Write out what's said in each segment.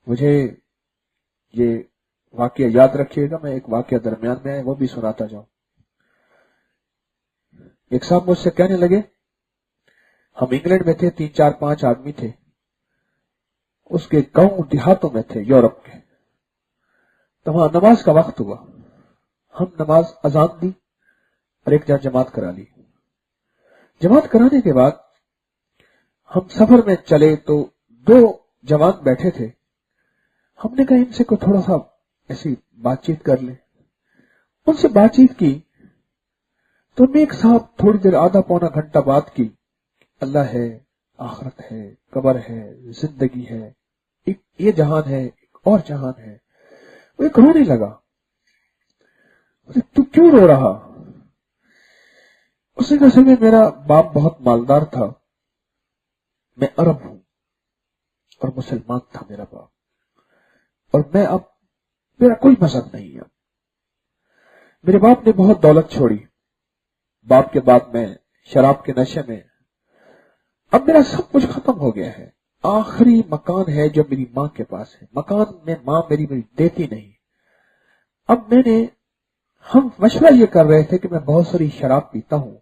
مجھے یہ واقعہ یاد رکھیے گا، میں ایک واقعہ درمیان میں ہے وہ بھی سناتا جاؤں. ایک صاحب مجھ سے کہنے لگے، ہم انگلینڈ میں تھے، 3 4 5 آدمی تھے، اس کے گاؤں دیہاتوں میں تھے یورپ کے. تو وہاں نماز کا وقت ہوا، ہم نماز اذان دی اور ایک جگہ جماعت کرا لی. جماعت کرانے کے بعد ہم سفر میں چلے تو 2 جوان بیٹھے تھے. ہم نے کہا ان سے کوئی تھوڑا سا ایسی بات چیت کر لیں. ان سے بات چیت کی تو میں ایک صاحب تھوڑی دیر آدھا پونا گھنٹہ بات کی. اللہ ہے، آخرت ہے، قبر ہے، زندگی ہے، ایک یہ جہان ہے، ایک اور جہان ہے. وہ ایک رونے لگا. تو کیوں رو رہا؟ اس نے کہا سمجھے میرا باپ بہت مالدار تھا، میں عرب ہوں اور مسلمان تھا میرا باپ، اور میں اب میرا کوئی مذہب نہیں ہے. میرے باپ نے بہت دولت چھوڑی، باپ کے بعد میں شراب کے نشے میں، اب میرا سب کچھ ختم ہو گیا ہے. آخری مکان ہے جو میری ماں کے پاس ہے، مکان میں ماں میری دیتی نہیں. اب ہم مشورہ یہ کر رہے تھے کہ میں بہت ساری شراب پیتا ہوں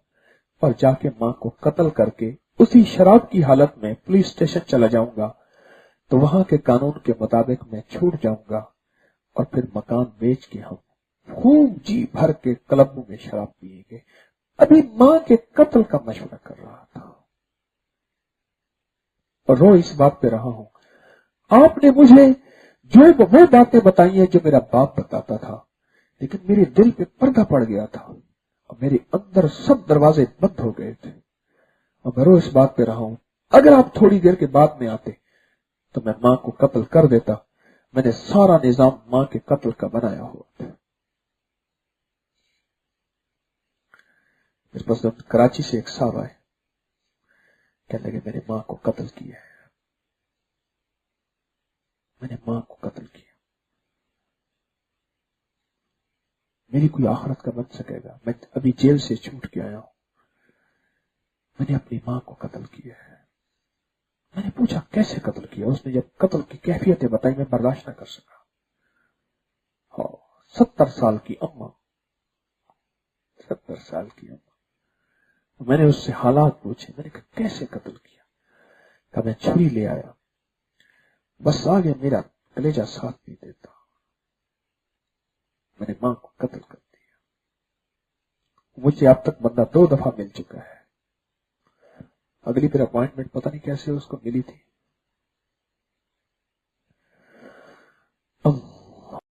اور جا کے ماں کو قتل کر کے اسی شراب کی حالت میں پولیس اسٹیشن چلا جاؤں گا تو وہاں کے قانون کے مطابق میں چھوٹ جاؤں گا اور پھر مکان بیچ کے ہم خوب جی بھر کے کلبوں میں شراب پیئیں گے. ابھی ماں کے قتل کا مشورہ کر رہا تھا اور رو اس بات پہ رہا ہوں. آپ نے مجھے جو وہ باتیں بتائی ہیں جو میرا باپ بتاتا تھا، لیکن میرے دل پہ پردہ پڑ گیا تھا اور میرے اندر سب دروازے بند ہو گئے تھے اور میں رو اس بات پہ رہا ہوں. اگر آپ تھوڑی دیر کے بعد میں آتے تو میں ماں کو قتل کر دیتا. میں نے سارا نظام ماں کے قتل کا بنایا ہوا تھا. میرے پاس کراچی سے ایک صاحب آئے، کہنے لگے میں نے ماں کو قتل کیا ہے، میں نے ماں کو قتل کیا، میری کوئی آخرت کا بن سکے گا؟ میں ابھی جیل سے چھوٹ کے آیا ہوں، میں نے اپنی ماں کو قتل کیا ہے. میں نے پوچھا کیسے قتل کیا؟ اس نے جب قتل کی کیفیتیں بتائی میں برداشت نہ کر سکا. 70 سال کی اماں، 70 سال کی اماں. میں نے اس سے حالات پوچھے، میں نے کہا کیسے قتل کیا؟ کہا میں چھری لے آیا، بس آگے میرا کلیجہ ساتھ نہیں دیتا، میں نے ماں کو قتل کر دیا. مجھے اب تک بندہ 2 دفعہ مل چکا ہے. اگلی پھر اپوائنٹمنٹ پتہ نہیں کیسے اس کو ملی تھی.